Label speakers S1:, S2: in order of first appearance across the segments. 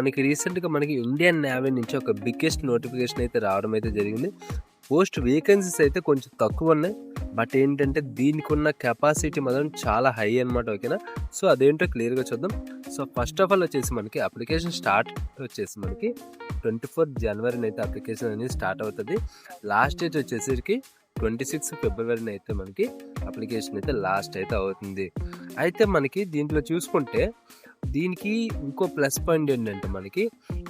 S1: మనకి రీసెంట్‌గా మనకి ఇండియన్ నేవీ నుంచి ఒక బిగ్గెస్ట్ నోటిఫికేషన్ అయితే రావడం అయితే జరిగింది. పోస్ట్ వేకెన్సీస్ అయితే కొంచెం తక్కువున్నాయి. బట్ ఏంటంటే దీనికున్న కెపాసిటీ మాత్రం చాలా హై అనమాట. ఓకేనా? సో, అదేంటో క్లియర్‌గా చూద్దాం. సో, ఫస్ట్ ఆఫ్ ఆల్ వచ్చేసి మనకి అప్లికేషన్ స్టార్ట్ వచ్చేసి మనకి 24 జనవరినైతే అప్లికేషన్ అనేది స్టార్ట్ అవుతది. లాస్ట్ డేట్ వచ్చేసరికి 26 ఫిబ్రవరిని అయితే మనకి అప్లికేషన్ అయితే లాస్ట్ అయితే అవుతుంది. అయితే మనకి దీంట్లో చూసుకుంటే దీనికి ఇంకో ప్లస్ పాయింట్ ఏంటంటే మనకి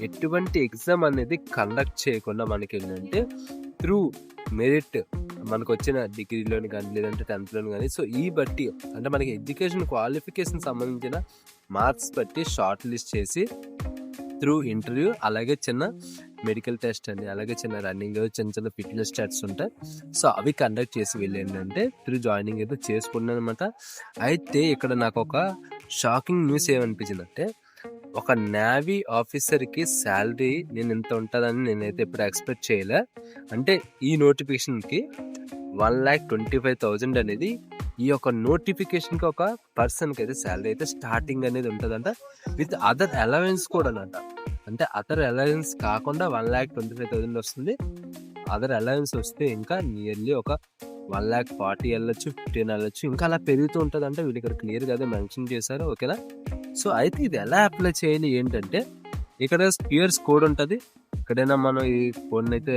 S1: ఎటువంటి ఎగ్జామ్ అనేది కండక్ట్ చేయకుండా మనకేంటంటే త్రూ మెరిట్ మనకొచ్చిన డిగ్రీలోని కానీ లేదంటే 10థ్‌లోని కానీ సో ఈ బట్టి అంటే మనకి ఎడ్యుకేషన్ క్వాలిఫికేషన్ సంబంధించిన మార్క్స్ బట్టి షార్ట్ లిస్ట్ చేసి త్రూ ఇంటర్వ్యూ అలాగే చిన్న మెడికల్ టెస్ట్ అని అలాగే చిన్న రన్నింగ్ చిన్న ఫిట్నెస్ టెస్ట్స్ ఉంటాయి. సో అవి కండక్ట్ చేసి వెళ్ళేంటంటే త్రూ జాయినింగ్ అయితే చేసుకున్నాను అనమాట. అయితే ఇక్కడ నాకు ఒక షాకింగ్ న్యూస్ ఏమనిపించిందంటే ఒక నేవీ ఆఫీసర్కి శాలరీ నేను ఇంత ఉంటుందని నేనైతే ఎప్పుడు ఎక్స్పెక్ట్ చేయలే. అంటే ఈ నోటిఫికేషన్కి 1,25,000 అనేది ఈ యొక్క నోటిఫికేషన్కి ఒక పర్సన్కి అయితే శాలరీ అయితే స్టార్టింగ్ అనేది ఉంటుందంట విత్ అదర్ అలవెన్స్ కూడా అంట. అంటే అదర్ అలవెన్స్ కాకుండా 1,25,000 వస్తుంది. అదర్ అలవెన్స్ వస్తే ఇంకా నియర్లీ ఒక 1,40,000 వెళ్ళొచ్చు 15 వెళ్ళొచ్చు ఇంకా అలా పెరుగుతూ ఉంటుంది. అంటే వీళ్ళు ఇక్కడ క్లియర్గా అదే మెన్షన్ చేశారు. ఓకేనా? సో అయితే ఇది ఎలా అప్లై చేయాలి ఏంటంటే ఇక్కడ క్యూఆర్ కోడ్ ఉంటుంది. ఎక్కడైనా మనం ఈ ఫోన్ అయితే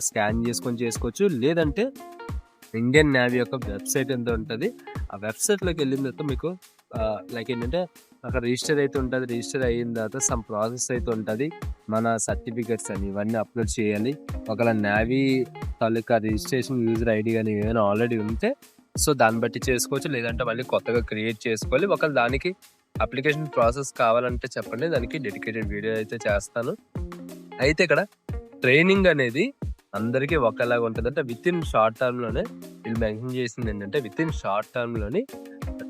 S1: స్కాన్ చేసుకొని చేసుకోవచ్చు. లేదంటే ఇండియన్ నేవీ యొక్క వెబ్సైట్ ఎంత ఉంటుంది ఆ వెబ్సైట్లోకి వెళ్ళిన తర్వాత మీకు లైక్ ఏంటంటే అక్కడ రిజిస్టర్ అయితే ఉంటుంది. రిజిస్టర్ అయిన తర్వాత సమ్ ప్రాసెస్ అయితే ఉంటుంది. మన సర్టిఫికెట్స్ అని ఇవన్నీ అప్లోడ్ చేయాలి. ఒకవేళ నేవీ తాలూకా రిజిస్ట్రేషన్ యూజర్ ఐడి కానీ ఏమైనా ఆల్రెడీ ఉంటే సో దాన్ని బట్టి చేసుకోవచ్చు. లేదంటే మళ్ళీ కొత్తగా క్రియేట్ చేసుకోవాలి. ఒకవేళ దానికి అప్లికేషన్ ప్రాసెస్ కావాలంటే చెప్పండి, దానికి డెడికేటెడ్ వీడియో అయితే చేస్తాను. అయితే ఇక్కడ ట్రైనింగ్ అనేది అందరికీ ఒకేలాగా ఉంటుంది. అంటే విత్ ఇన్ షార్ట్ టర్మ్లోనే వీళ్ళు మెన్షన్ చేసింది ఏంటంటే విత్ ఇన్ షార్ట్ టర్మ్లోని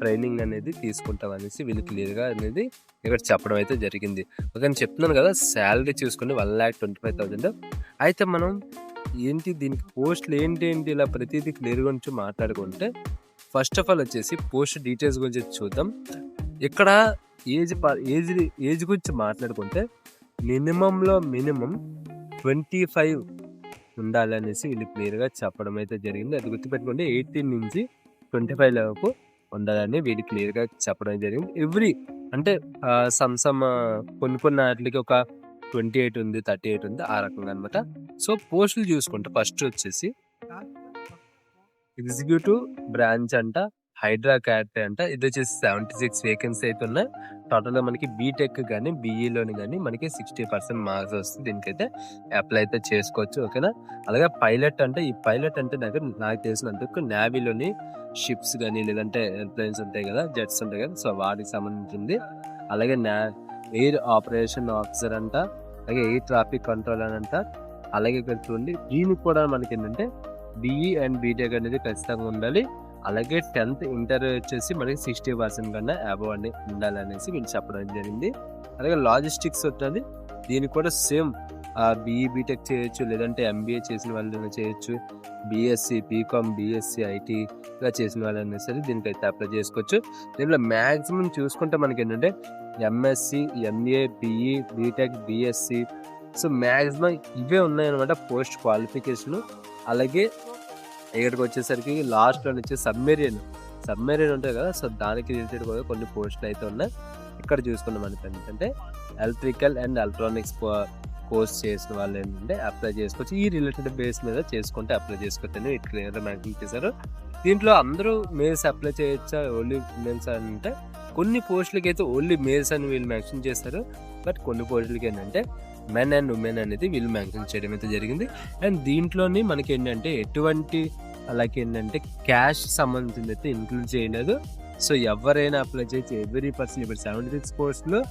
S1: ట్రైనింగ్ అనేది తీసుకుంటాం అనేసి వీళ్ళు క్లియర్గా అనేది ఇక్కడ చెప్పడం అయితే జరిగింది. ఓకే చెప్తున్నాను కదా, శాలరీ చూసుకుని 1,25,000. అయితే మనం ఏంటి దీనికి పోస్టులు ఏంటి ఇలా ప్రతిదీ క్లియర్ గురించి మాట్లాడుకుంటే ఫస్ట్ ఆఫ్ ఆల్ వచ్చేసి పోస్ట్ డీటెయిల్స్ గురించి చూద్దాం. ఇక్కడ ఏజ్ గురించి మాట్లాడుకుంటే మినిమంలో మినిమం 25 ఉండాలి అనేసి వీళ్ళు క్లియర్గా చెప్పడం అయితే జరిగింది. అది గుర్తుపెట్టుకోండి, 18 నుంచి 25 వరకు ఉండాలని వీళ్ళు క్లియర్గా చెప్పడం జరిగింది. ఎవ్రీ అంటే సమ్ కొన్ని వాటికి ఒక 28 ఉంది 38 ఉంది ఆ రకంగా అనమాట. సో పోస్టులు చూసుకుంటే ఫస్ట్ వచ్చేసి ఎగ్జిక్యూటివ్ బ్రాంచ్ అంట హైడ్రా క్యాట్ అంట. ఇది వచ్చేసి 76 వేకెన్సీ అయితే ఉన్నాయి. టోటల్గా మనకి బీటెక్ కానీ బీఈలోని కానీ మనకి 60% మార్క్స్ వస్తుంది. దీనికైతే అప్లై అయితే చేసుకోవచ్చు. ఓకేనా? అలాగే పైలట్ అంటే ఈ పైలట్ అంటే నాకు తెలిసినందుకు నేవీలోని షిప్స్ కానీ లేదంటే ఎయిర్ప్లేన్స్ ఉంటాయి కదా, జెట్స్ ఉంటాయి కదా, సో వాటికి సంబంధించింది. అలాగే ఎయిర్ ఆపరేషన్ ఆఫీసర్ అంట, అలాగే ఎయిర్ ట్రాఫిక్ కంట్రోల్ అని అంట. అలాగే ఇక్కడ చూడండి దీనికి కూడా మనకి ఏంటంటే బీఈ అండ్ బీటెక్ అనేది ఖచ్చితంగా ఉండాలి. అలాగే 10th ఇంటర్ వచ్చేసి మనకి 60% కన్నా అబవ్ అని ఉండాలనేసి వీళ్ళు చెప్పడం జరిగింది. అలాగే లాజిస్టిక్స్ ఉంటుంది. దీనికి కూడా సేమ్ బీఈ బీటెక్ చేయొచ్చు, లేదంటే ఎంబీఏ చేసిన వాళ్ళు చేయొచ్చు, బీఎస్సీ బీకామ్ బీఎస్సీ ఐటీగా చేసిన వాళ్ళైనా సరే దీనికైతే అప్లై చేసుకోవచ్చు. దీంట్లో మ్యాక్సిమం చూసుకుంటే మనకి ఏంటంటే MSc MA BE BTech BSc so maximum ఇవే ఉన్నాయన్నమాట పోస్ట్ క్వాలిఫికేషన్. అలాగే ఇక్కడికి వచ్చేసరికి లాస్ట్లో నుంచి సబ్మెరీన్ ఉంటుంది కదా, సో దానికి రిలేటెడ్ కూడా కొన్ని పోస్టులు అయితే ఉన్నాయి. ఇక్కడ చూసుకున్న మనకి ఏంటంటే ఎలక్ట్రికల్ అండ్ ఎలక్ట్రానిక్స్ కోర్స్ చేసిన వాళ్ళు ఏంటంటే అప్లై చేసుకోవచ్చు. ఈ రిలేటెడ్ బేస్ మీద చేసుకుంటే అప్లై చేసుకోవచ్చని ఇటు క్లియర్గా మెన్షన్ చేశారు. దీంట్లో అందరూ మేల్స్ అప్లై చేయొచ్చా ఓన్లీ ఉమెన్స్ అంటే కొన్ని పోస్టులకి అయితే ఓన్లీ మేల్స్ అని వీళ్ళు మెన్షన్ చేస్తారు. బట్ కొన్ని పోస్టులకి ఏంటంటే మెన్ అండ్ ఉమెన్ అనేది వీళ్ళు మెన్షన్ చేయడం అయితే జరిగింది. అండ్ దీంట్లోని మనకి ఏంటంటే ఎటువంటి అలాగే ఏంటంటే క్యాష్ సంబంధించింది అయితే ఇంక్లూడ్ చేయలేదు. సో ఎవరైనా అప్లై చేయొచ్చు. ఎవ్రీ పర్సన్ ఇప్పుడు 76 పోస్టులు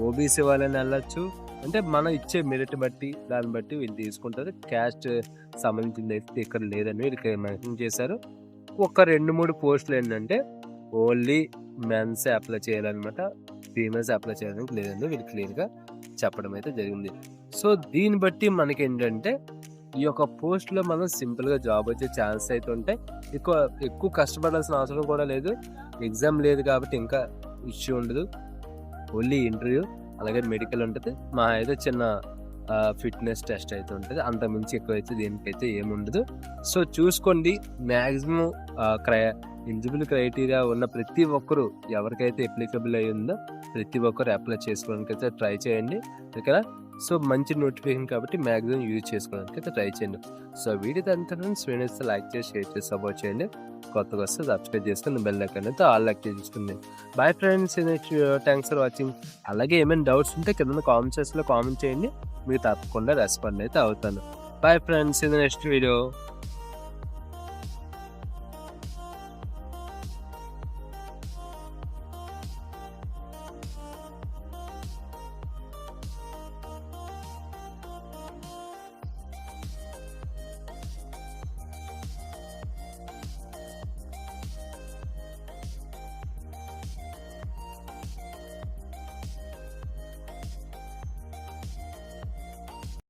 S1: ఓబీసీ వాళ్ళని వెళ్ళచ్చు. అంటే మనం ఇచ్చే మెరిట్ బట్టి దాన్ని బట్టి వీళ్ళు తీసుకుంటారు. క్యాస్ట్ సంబంధించింది అయితే ఇక్కడ లేదని వీళ్ళకి మెన్షన్ చేశారు. ఒక 2-3 పోస్టులు ఏంటంటే ఓన్లీ మెన్స్ అప్లై చేయాలన్నమాట, ఫీమేల్స్ అప్లై చేయడానికి లేదని వీళ్ళు క్లియర్గా చెప్పడం అయితే జరిగింది. సో దీన్ని బట్టి మనకి ఏంటంటే ఈ యొక్క పోస్ట్లో మనం సింపుల్గా జాబ్ వచ్చే ఛాన్స్ అయితే ఉంటాయి. ఎక్కువ కష్టపడాల్సిన అవసరం కూడా లేదు. ఎగ్జామ్ లేదు కాబట్టి ఇంకా ఇష్యూ ఉండదు. ఓన్లీ ఇంటర్వ్యూ అలాగే మెడికల్ ఉంటుంది. మహా అయితే చిన్న ఫిట్‌నెస్ టెస్ట్ అయితే ఉంటది. అంతకుమించి ఎక్కువైతే దీనికైతే ఏముండదు. సో, చూసుకోండి. మాక్సిమం ఎలిజిబుల్ క్రైటీరియా ఉన్న ప్రతి ఒక్కరు ఎవరికైతే అప్లికబుల్ అయ్యిందో ప్రతి ఒక్కరు అప్లై చేసుకోవడానికైతే ట్రై చేయండి. ఓకేనా? సో, మంచి నోటిఫికేషన్ కాబట్టి మాక్సిమం యూజ్ చేసుకోవడానికైతే ట్రై చేయండి. సో, వీడియో అంతా ఫ్రెండ్స్ వీడియోస్ లైక్ చేసి, షేర్ చేసి సపోర్ట్ చేయండి. కొత్తగా వస్తే సబ్స్క్రైబ్ చేసుకొని బెల్ ఐకాన్ అయితే ఆల్ యాక్టివేట్ చేసుకోండి. Bye friends. Thanks for watching. అలాగే ఏమైనా డౌట్స్ ఉంటే కింద కామెంట్ సెక్షన్‌లో కామెంట్ చేయండి. మీకు తప్పకుండా రెస్పాండ్ అయితే అవుతాను. Bye friends. In the next video.